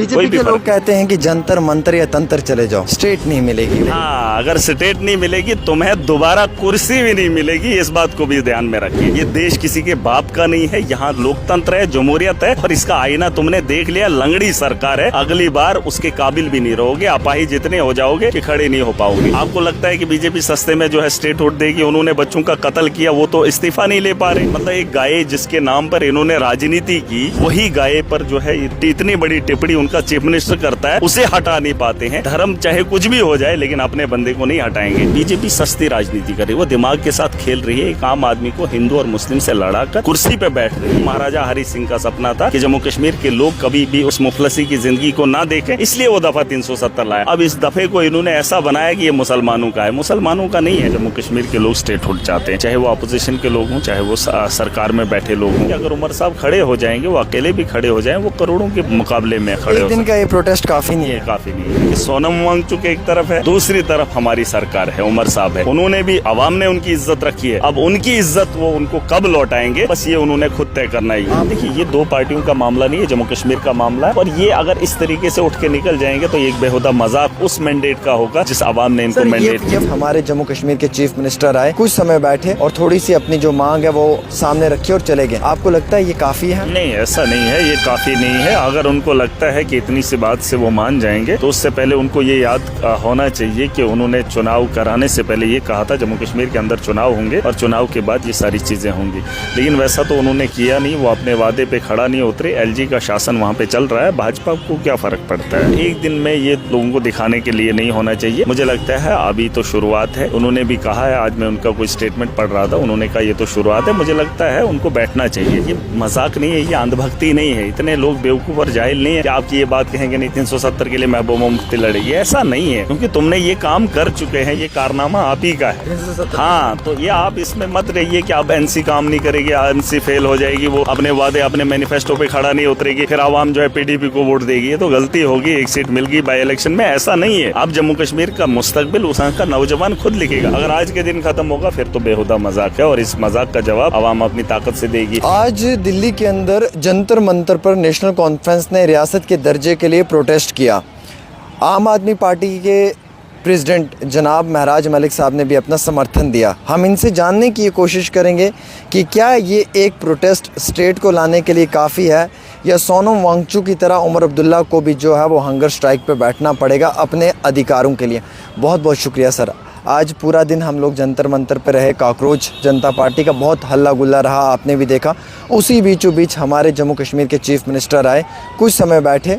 BJP के लोग कहते हैं कि जंतर मंतर या तंत्र चले जाओ, स्टेट नहीं मिलेगी। हाँ, अगर स्टेट नहीं मिलेगी तुम्हें दोबारा कुर्सी भी नहीं मिलेगी, इस बात को भी ध्यान में रखिए। ये देश किसी के बाप का नहीं है, यहाँ लोकतंत्र है, जमहूरियत है और इसका आईना तुमने देख लिया। लंगड़ी सरकार है, अगली बार उसके काबिल भी नहीं रहोगे, अपाहिज जितने हो जाओगे कि खड़े नहीं हो पाओगे। आपको लगता है कि बीजेपी सस्ते में जो है स्टेट वोट देगी? उन्होंने बच्चों का कत्ल किया, वो तो इस्तीफा नहीं ले पा रहे। मतलब एक गाय जिसके नाम पर इन्होंने राजनीति की, वही गाय पर जो है इतनी बड़ी टिप्पणी उनका चीफ मिनिस्टर करता है, उसे हटा नहीं पाते हैं। धर्म चाहे कुछ भी हो जाए लेकिन अपने बंदे को नहीं हटाएंगे। बीजेपी सस्ती राजनीति कर रही है, वो दिमाग के साथ खेल रही है। एक आम आदमी को हिंदू और मुस्लिम से लड़ाकर कुर्सी पे बैठ रही है। महाराजा हरि सिंह का सपना था कि जम्मू कश्मीर के लोग कभी भी उस मुफलसी की जिंदगी को ना देखें, इसलिए वो दफा 370 लाया। अब इस दफे को इन्होंने ऐसा बनाया कि ये मुसलमानों का है। मुसलमानों का नहीं है। जम्मू कश्मीर के लोग स्टेट हुड चाहते हैं, चाहे वो अपोजिशन के लोग हों, चाहे वो सरकार में बैठे लोग हों। अगर उमर साहब खड़े हो जाएंगे, वो अकेले भी खड़े हो जाए, वो करोड़ों के मुकाबले में खड़े हो। दिन का ये प्रोटेस्ट काफी नहीं है, काफी नहीं है। सोनम वांगचुक एक तरफ है, दूसरी तरफ हमारी सरकार है, उमर साहब है। उन्होंने भी, अवाम ने उनकी इज्जत रखी है। अब उनकी इज्जत वो उनको कब लौटाएंगे, बस ये उन्होंने खुद तय करना ही है। देखिए, ये दो पार्टियों का मामला नहीं है, जम्मू कश्मीर का मामला है। और ये अगर इस तरीके से उठ के निकल जाएंगे तो एक बेहुदा मजाक उस मैंडेट का होगा जिस अवाम ने इनको मैंडेट दिया। हमारे जम्मू कश्मीर के चीफ मिनिस्टर आए, कुछ समय बैठे और थोड़ी सी अपनी जो मांग है वो सामने रखी और चले गए। आपको लगता है ये काफी है? नहीं, ऐसा नहीं है, ये काफी नहीं है। अगर उनको लगता है कि इतनी सी बात से वो मान जाएंगे तो उससे पहले उनको ये याद होना चाहिए कि उन्होंने चुनाव कराने से पहले ये कहा था जम्मू कश्मीर के अंदर चुनाव होंगे और चुनाव के बाद ये सारी चीजें होंगी। लेकिन वैसा तो उन्होंने किया नहीं, वो अपने वादे पे खड़ा नहीं उतरे। एलजी का शासन वहाँ पे चल रहा है, भाजपा को क्या फर्क पड़ता है? एक दिन में ये लोगों को दिखाने के लिए नहीं होना चाहिए। मुझे लगता है अभी तो शुरुआत है। उन्होंने भी कहा है, आज मैं उनका कोई स्टेटमेंट पढ़ रहा था, उन्होंने कहा ये तो शुरुआत है। मुझे लगता है उनको बैठना चाहिए। ये मजाक नहीं है, ये अंधभक्ति नहीं है। इतने लोग बेवकूफ और जाहिल नहीं है कि आपकी ये बात कहेंगे नहीं 370 के लिए महबूबा मुफ्ती लड़ेगी। ऐसा नहीं है, क्योंकि तुमने ये काम कर चुके हैं, ये कारनामा आप ही का है। हाँ, तो ये आप इसमें मत रहिए कि अब एनसी काम नहीं करेगी, एनसी फेल हो जाएगी, वो अपने वादे अपने मैनिफेस्टो पे खड़ा नहीं उतरेगी, फिर आवाम जो है पीडीपी को वोट देगी। ये तो गलती होगी। एक सीट मिल गई बाई इलेक्शन में, ऐसा नहीं है। अब जम्मू कश्मीर का मुस्तकबिल वहाँ का नौजवान खुद लिखेगा। अगर आज के दिन खत्म होगा फिर तो बेहुदा मजाक है और इस मजाक का जवाब आवाम अपनी ताकत से देगी। आज दिल्ली के अंदर जंतर मंतर पर नेशनल कॉन्फ्रेंस ने रियासत के दर्जे के लिए प्रोटेस्ट किया। आम आदमी पार्टी के प्रेसिडेंट जनाब महराज मलिक साहब ने भी अपना समर्थन दिया। हम इनसे जानने की ये कोशिश करेंगे कि क्या ये एक प्रोटेस्ट स्टेट को लाने के लिए काफ़ी है या सोनम वांगचुक की तरह उमर अब्दुल्ला को भी जो है वो हंगर स्ट्राइक पे बैठना पड़ेगा अपने अधिकारों के लिए। बहुत बहुत शुक्रिया सर। आज पूरा दिन हम लोग जंतर मंतर पे रहे, काकरोच जनता पार्टी का बहुत हल्ला गुल्ला रहा, आपने भी देखा। उसी बीचों बीच हमारे जम्मू कश्मीर के चीफ मिनिस्टर आए, कुछ समय बैठे